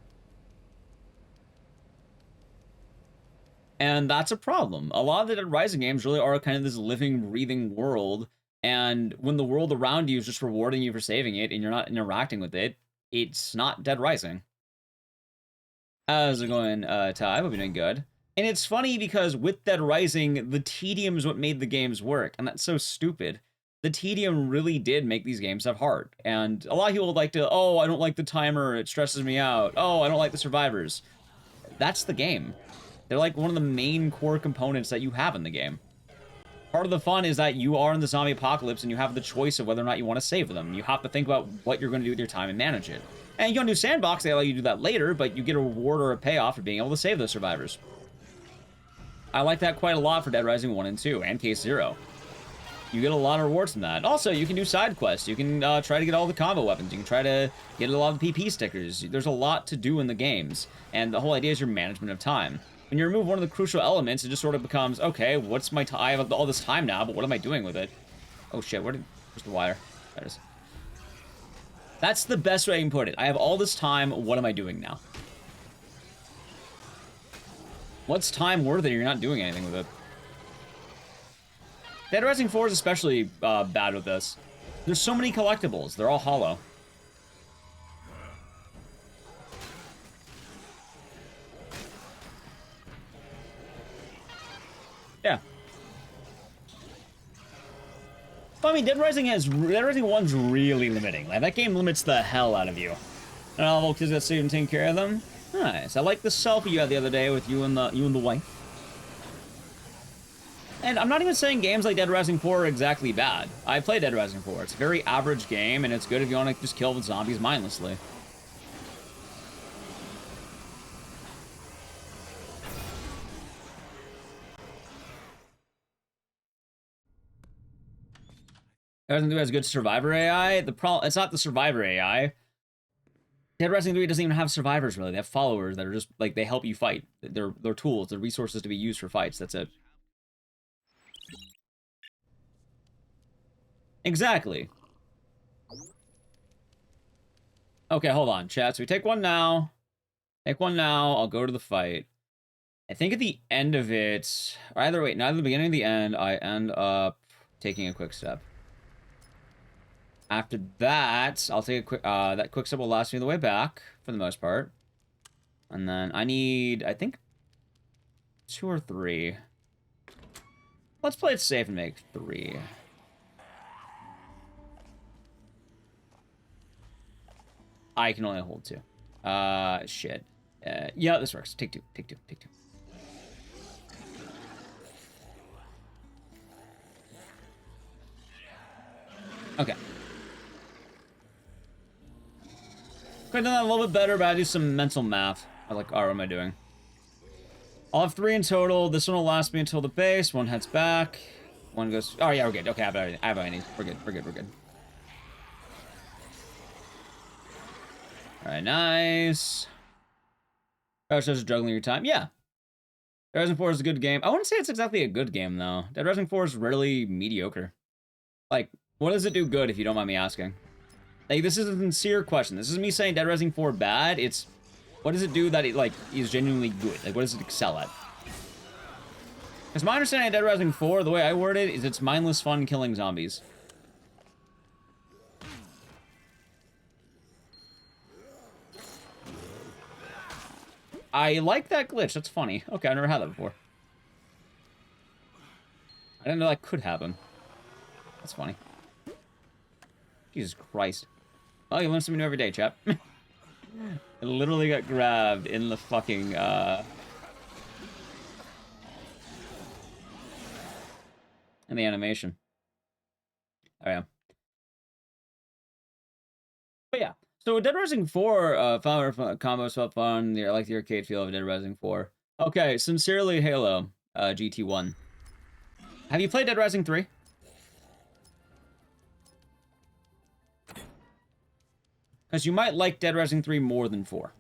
And that's a problem. A lot of the Dead Rising games really are kind of this living, breathing world, and when the world around you is just rewarding you for saving it, and you're not interacting with it, it's not Dead Rising. How's it going, Ty? I hope you're doing good. And it's funny because with Dead Rising, the tedium is what made the games work, and that's so stupid. The tedium really did make these games have heart, and a lot of people would like to, oh, I don't like the timer, it stresses me out, oh, I don't like the survivors. That's the game. They're like one of the main core components that you have in the game. Part of the fun is that you are in the zombie apocalypse and you have the choice of whether or not you want to save them. You have to think about what you're going to do with your time and manage it. And you can do sandbox, they allow you to do that later, but you get a reward or a payoff for being able to save those survivors. I like that quite a lot for Dead Rising 1 and 2, and Case Zero. You get a lot of rewards from that. Also, you can do side quests. You can try to get all the combo weapons. You can try to get a lot of the PP stickers. There's a lot to do in the games, and the whole idea is your management of time. When you remove one of the crucial elements, it just sort of becomes, okay, what's my time? I have all this time now, but what am I doing with it? Oh shit, where's the wire? There it is. That's the best way I can put it. I have all this time, what am I doing now? What's time worth it? You're not doing anything with it. Dead Rising 4 is especially bad with this. There's so many collectibles. They're all hollow. Yeah. But, I mean, Dead Rising 1's really limiting. Like, that game limits the hell out of you. And all the kids that saved and taking care of them. Nice. I like the selfie you had the other day with you and the wife. And I'm not even saying games like Dead Rising 4 are exactly bad. I played Dead Rising 4. It's a very average game, and it's good if you want to just kill the zombies mindlessly. Dead Rising 3 has good survivor AI. It's not the survivor AI. Dead Rising 3 doesn't even have survivors, really. They have followers that are just, like, they help you fight. They're tools, they're resources to be used for fights. That's it. Exactly. Okay, hold on, chat. So we take one now. Take one now. I'll go to the fight. I think at the end of it, or either wait, neither the beginning or the end, I end up taking a quick step. After that, I'll take a quick, that quick step will last me the way back, for the most part. And then I need, I think, 2 or 3. Let's play it safe and make 3. I can only hold 2. Shit. Yeah, this works. Take 2, take 2, take 2. Okay. Could have done that a little bit better, but I do some mental math. I was like, alright, what am I doing? I'll have 3 in total. This one will last me until the base. One heads back. One goes... Oh, yeah, we're good. Okay, I have everything I need. We're good, we're good, we're good. Alright, nice. Crouch just juggling your time. Yeah. Dead Rising 4 is a good game. I wouldn't say it's exactly a good game, though. Dead Rising 4 is really mediocre. Like, what does it do good, if you don't mind me asking? Like, this is a sincere question. This is me saying Dead Rising 4 bad. It's, what does it do that it, like, is genuinely good? Like, what does it excel at? Because my understanding of Dead Rising 4, the way I word it, is it's mindless fun killing zombies. I like that glitch. That's funny. Okay, I've never had that before. I didn't know that could happen. That's funny. Jesus Christ. Oh, you learn something new every day, chap. I literally got grabbed in the fucking, in the animation. Oh, yeah. But yeah. So Dead Rising 4, found combos felt fun. I like the arcade feel of Dead Rising 4. Okay, sincerely, Halo, GT1. Have you played Dead Rising 3? Because you might like Dead Rising 3 more than 4.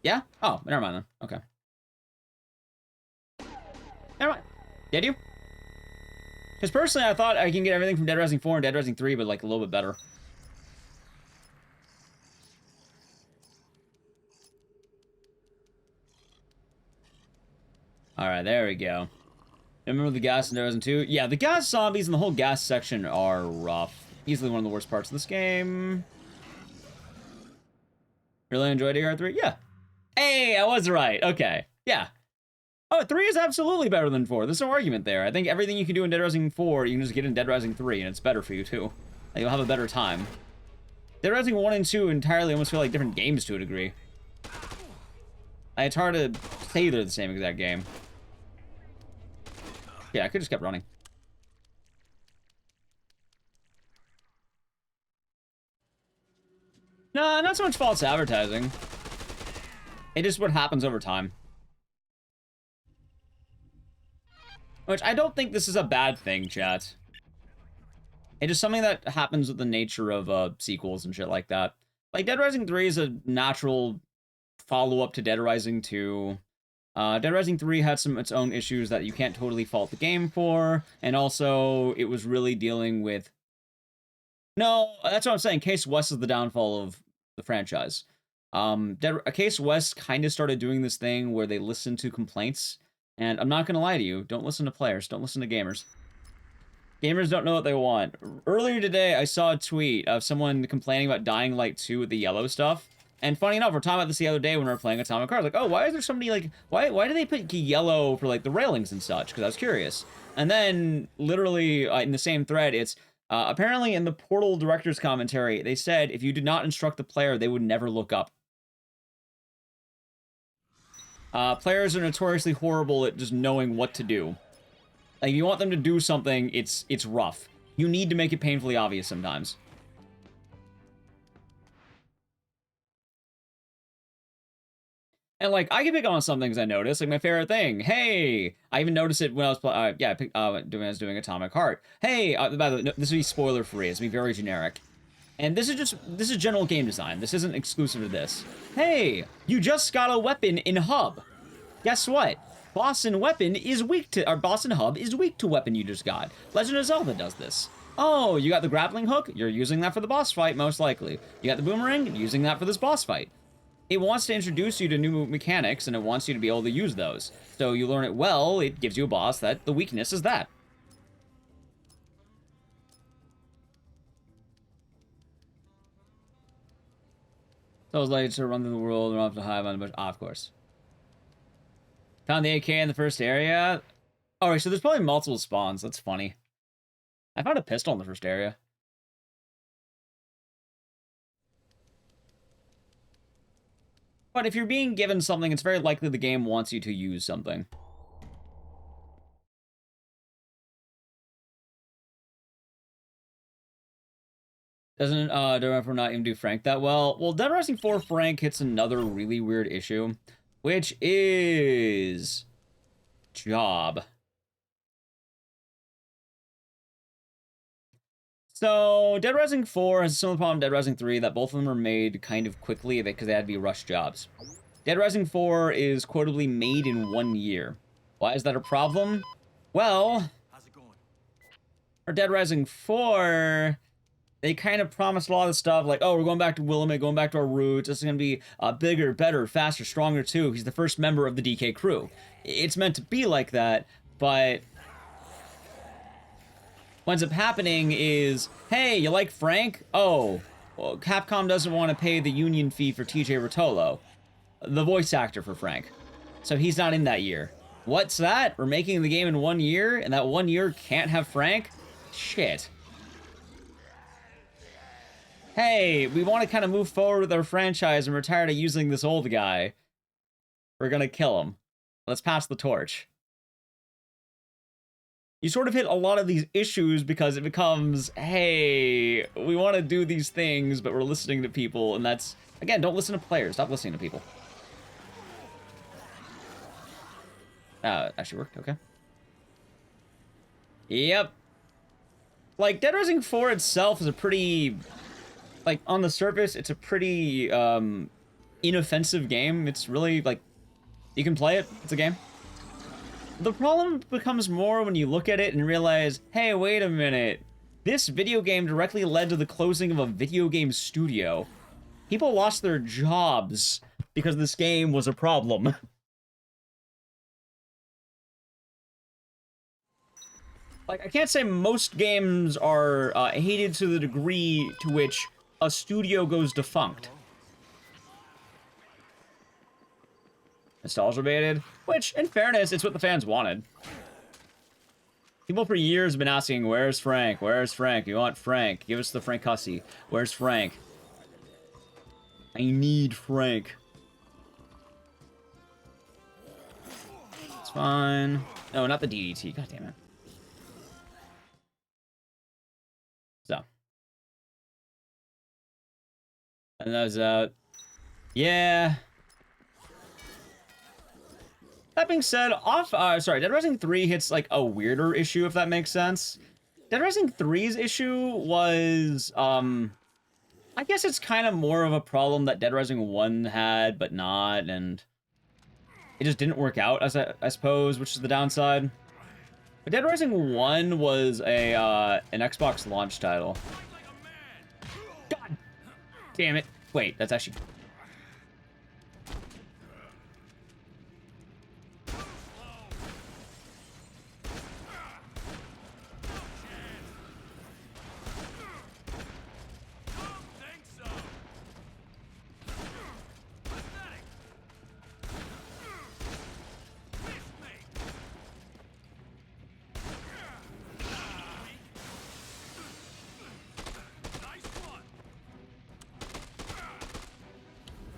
Yeah? Oh, never mind then. Okay. Never mind. Did you? Because personally, I thought I can get everything from Dead Rising 4 and Dead Rising 3, but like a little bit better. Alright, there we go. Remember the gas in Dead Rising 2? Yeah, the gas zombies and the whole gas section are rough. Easily one of the worst parts of this game. Really enjoyed AR3? Yeah. Hey, I was right. Okay. Yeah. Oh, 3 is absolutely better than 4. There's no argument there. I think everything you can do in Dead Rising 4, you can just get in Dead Rising 3, and it's better for you, too. And you'll have a better time. Dead Rising 1 and 2 entirely almost feel like different games to a degree. It's hard to say they're the same exact game. Yeah, I could just kept running. No, not so much false advertising. It just what happens over time. Which, I don't think this is a bad thing, chat. It's just something that happens with the nature of sequels and shit like that. Like, Dead Rising 3 is a natural follow-up to Dead Rising 2. Dead Rising 3 had some of its own issues that you can't totally fault the game for, and also, it was really dealing with... No, that's what I'm saying. Case West is the downfall of the franchise. Case West kind of started doing this thing where they listen to complaints. And I'm not going to lie to you, don't listen to players, don't listen to gamers. Gamers don't know what they want. Earlier today, I saw a tweet of someone complaining about Dying Light 2 with the yellow stuff. And funny enough, we're talking about this the other day when we were playing Atomic Heart. Like, oh, why is there somebody, like, why do they put yellow for, like, the railings and such? Because I was curious. And then, literally, in the same thread, it's, apparently in the Portal Director's Commentary, they said if you did not instruct the player, they would never look up. Players are notoriously horrible at just knowing what to do. Like, if you want them to do something, it's rough. You need to make it painfully obvious sometimes. And, like, I can pick on some things I notice. Like, my favorite thing. Hey! I even noticed it when I was doing Atomic Heart. Hey! By the way, this will be spoiler-free. It's going to be very generic. And this is general game design. This isn't exclusive to this. Hey, you just got a weapon in hub. Guess what? Boss and weapon is weak to, or boss and hub is weak to weapon you just got. Legend of Zelda does this. Oh, you got the grappling hook? You're using that for the boss fight, most likely. You got the boomerang? You're using that for this boss fight. It wants to introduce you to new mechanics, and it wants you to be able to use those. So you learn it well, it gives you a boss that the weakness is that. So I was like to run through the world and run up to hive on a bunch. Ah, of course. Found the AK in the first area. Alright, so there's probably multiple spawns. That's funny. I found a pistol in the first area. But if you're being given something, it's very likely the game wants you to use something. Doesn't Dead Rising 4 not even do Frank that well? Well, Dead Rising 4 Frank hits another really weird issue, which is job. So, Dead Rising 4 has a similar problem to Dead Rising 3, that both of them are made kind of quickly because they had to be rushed jobs. Dead Rising 4 is quotably made in 1 year. Why is that a problem? Well, for Dead Rising 4... they kind of promised a lot of stuff, like, oh, we're going back to Willamette, going back to our roots. This is going to be bigger, better, faster, stronger, too. He's the first member of the DK crew. It's meant to be like that, but what ends up happening is, hey, you like Frank? Oh, well, Capcom doesn't want to pay the union fee for TJ Rotolo, the voice actor for Frank. So he's not in that year. What's that? We're making the game in 1 year, and that 1 year can't have Frank? Shit. Hey, we want to kind of move forward with our franchise and we're tired of using this old guy. We're gonna kill him. Let's pass the torch. You sort of hit a lot of these issues because it becomes, hey, we want to do these things, but we're listening to people, and that's, again, don't listen to players. Stop listening to people. Actually worked, okay. Yep. Like, Dead Rising 4 itself is a pretty, like, on the surface, it's a pretty, inoffensive game. It's really, like, you can play it. It's a game. The problem becomes more when you look at it and realize, hey, wait a minute. This video game directly led to the closing of a video game studio. People lost their jobs because this game was a problem. Like, I can't say most games are hated to the degree to which a studio goes defunct. Nostalgia baited, which, in fairness, it's what the fans wanted. People for years have been asking, where's Frank? Where's Frank? We want Frank. Give us the Frank Hussey. Where's Frank? I need Frank. It's fine. No, not the DDT. God damn it. So. And that was out. Yeah. That being said, Dead Rising 3 hits, like, a weirder issue, if that makes sense. Dead Rising 3's issue was, I guess it's kind of more of a problem that Dead Rising 1 had, but not, and it just didn't work out, as I suppose, which is the downside. But Dead Rising 1 was an Xbox launch title. God damn it. Wait, that's actually...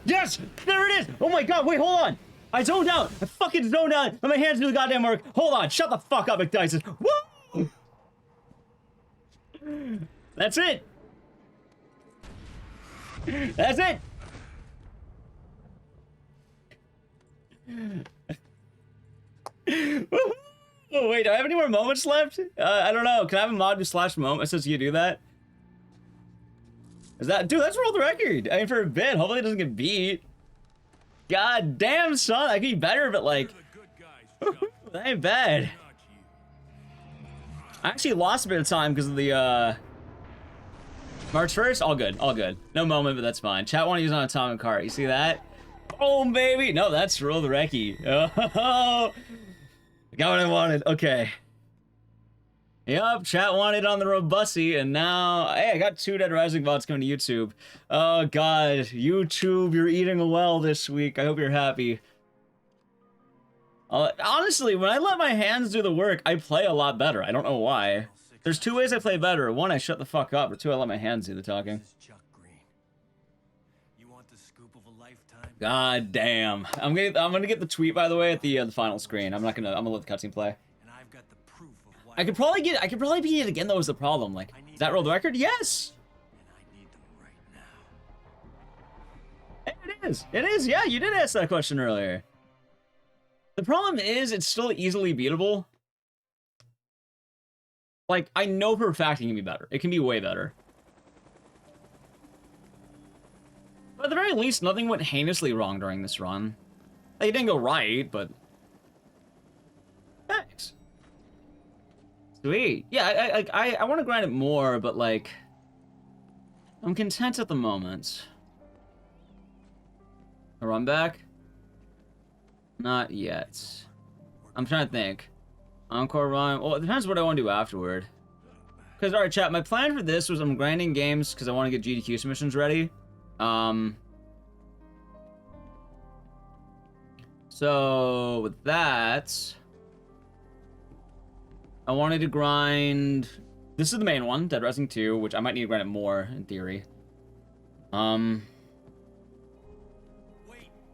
Yes! There it is! Oh my god, wait, hold on! I zoned out! I fucking zoned out! And my hands do the goddamn work! Hold on, shut the fuck up, McDyson! Woo! That's it! That's it! Oh, wait, do I have any more moments left? I don't know. Can I have a mod with /moment that says you do that? Is that... Dude, that's world record! I mean, for a bit. Hopefully it doesn't get beat. God damn, son! I could be better, but, like... that ain't bad. I actually lost a bit of time because of the, March 1st? All good. All good. No moment, but that's fine. Chat want to use on Atomic Heart. You see that? Boom, baby! No, that's world record. Oh! I got what I wanted. Okay. Yup, chat wanted on the Robusty, and now, hey, I got 2 Dead Rising VODs coming to YouTube. Oh, God. YouTube, you're eating well this week. I hope you're happy. Honestly, when I let my hands do the work, I play a lot better. I don't know why. There's 2 ways I play better. 1, I shut the fuck up, or 2, I let my hands do the talking. God damn. I'm gonna get the tweet, by the way, at the final screen. I'm gonna let the cutscene play. I could probably beat it again, though, is the problem. Like, is that world record? Yes! Hey, it is! It is, yeah, you did ask that question earlier. The problem is, it's still easily beatable. Like, I know for a fact it can be better. It can be way better. But at the very least, nothing went heinously wrong during this run. Like, it didn't go right, but... Thanks. Sweet. Yeah, I want to grind it more, but, like... I'm content at the moment. A run back? Not yet. I'm trying to think. Encore run. Well, it depends what I want to do afterward. Because, alright, chat, my plan for this was I'm grinding games because I want to get GDQ submissions ready. So, with that, I wanted to grind... This is the main one, Dead Rising 2, which I might need to grind it more, in theory. Wait,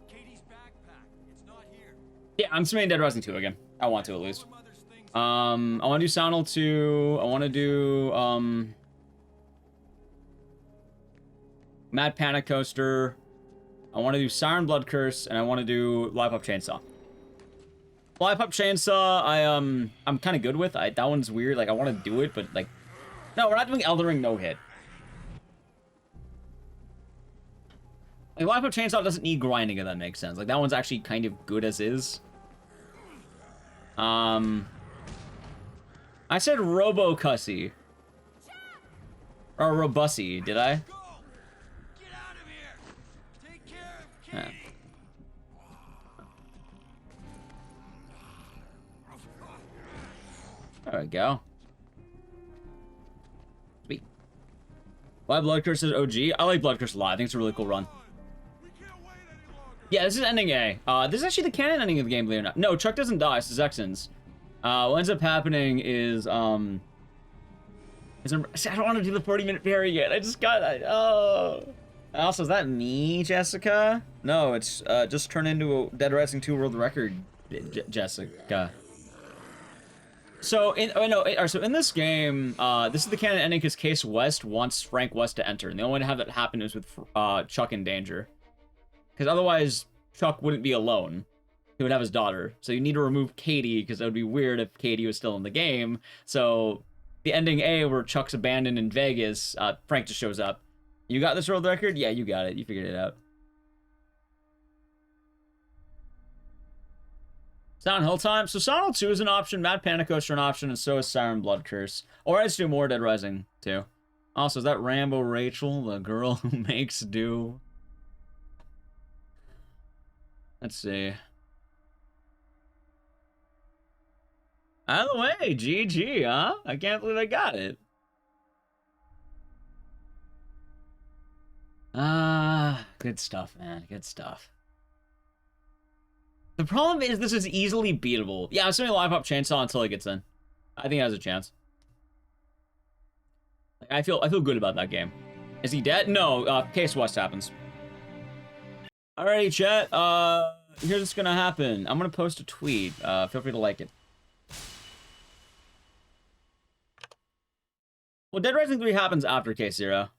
Katie's backpack. It's not here. Yeah, I'm submitting Dead Rising 2 again. I want to, at least. I want to do Soundal 2. I want to do, Mad Panic Coaster. I want to do Siren Blood Curse, and I want to do Live Up Chainsaw. Live Up Chainsaw, I'm kind of good with. That one's weird. Like, I want to do it, but, like... No, we're not doing Elden Ring no-hit. Like, Live Up Chainsaw doesn't need grinding, if that makes sense. Like, that one's actually kind of good as is. I said Robo-Cussy. Or Robussy, did I? Get out of here. Take care of Katie. There we go. Sweet. Why Blood Curse is OG? I like Blood Curse a lot. I think it's a really cool run. Yeah, this is ending A. This is actually the canon ending of the game, believe it or not. No, Chuck doesn't die. This is Xens. What ends up happening is, I don't want to do the 40-minute parry yet. I just got, oh. Also, is that me, Jessica? No, it's, just turned into a Dead Rising 2 world record, Jessica. So, so in this game, this is the canon ending because Case West wants Frank West to enter. And the only way to have that happen is with, Chuck in danger. Because otherwise, Chuck wouldn't be alone. He would have his daughter. So you need to remove Katie, because it would be weird if Katie was still in the game. So, the ending A, where Chuck's abandoned in Vegas, Frank just shows up. You got this world record? Yeah, you got it. You figured it out. Silent Hill time? So Silent Hill 2 is an option, Mad Panic Coaster an option, and so is Siren Blood Curse. Or let's do more Dead Rising 2. Also, is that Rambo Rachel, the girl who makes do? Let's see. Out of the way, GG, huh? I can't believe I got it. Good stuff, man. Good stuff. The problem is this is easily beatable. Yeah, I'm assuming Live Up Chainsaw until it gets in. I think it has a chance. Like, I feel good about that game. Is he dead? No, Case West happens. Alrighty, chat. Here's what's gonna happen. I'm gonna post a tweet. Feel free to like it. Well, Dead Rising 3 happens after Case Zero.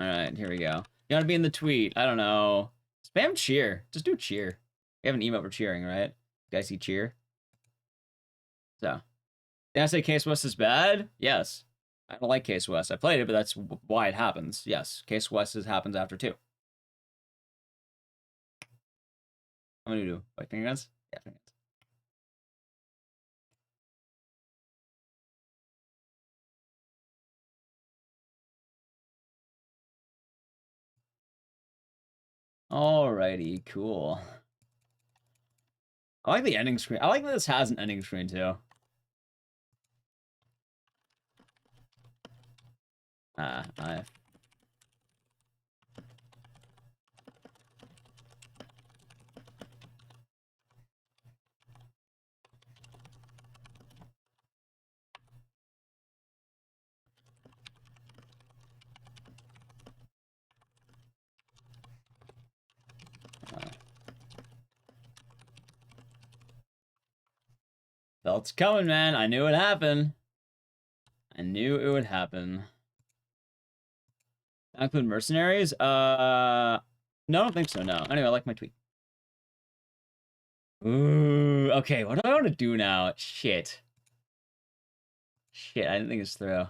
Alright, here we go. You gotta be in the tweet. I don't know. Spam cheer. Just do cheer. You have an emote for cheering, right? You guys see cheer? So. Did I say Case West is bad? Yes. I don't like Case West. I played it, but that's why it happens. Yes. Case West happens after 2. I'm gonna do like finger guns? Yeah, finger guns. Alrighty, cool. I like the ending screen. I like that this has an ending screen too. I felt it coming, man. I knew it would happen. I knew it would happen. Include mercenaries? No, I don't think so, no. Anyway, I like my tweet. Ooh, okay, what do I want to do now? Shit. Shit, I didn't think this through.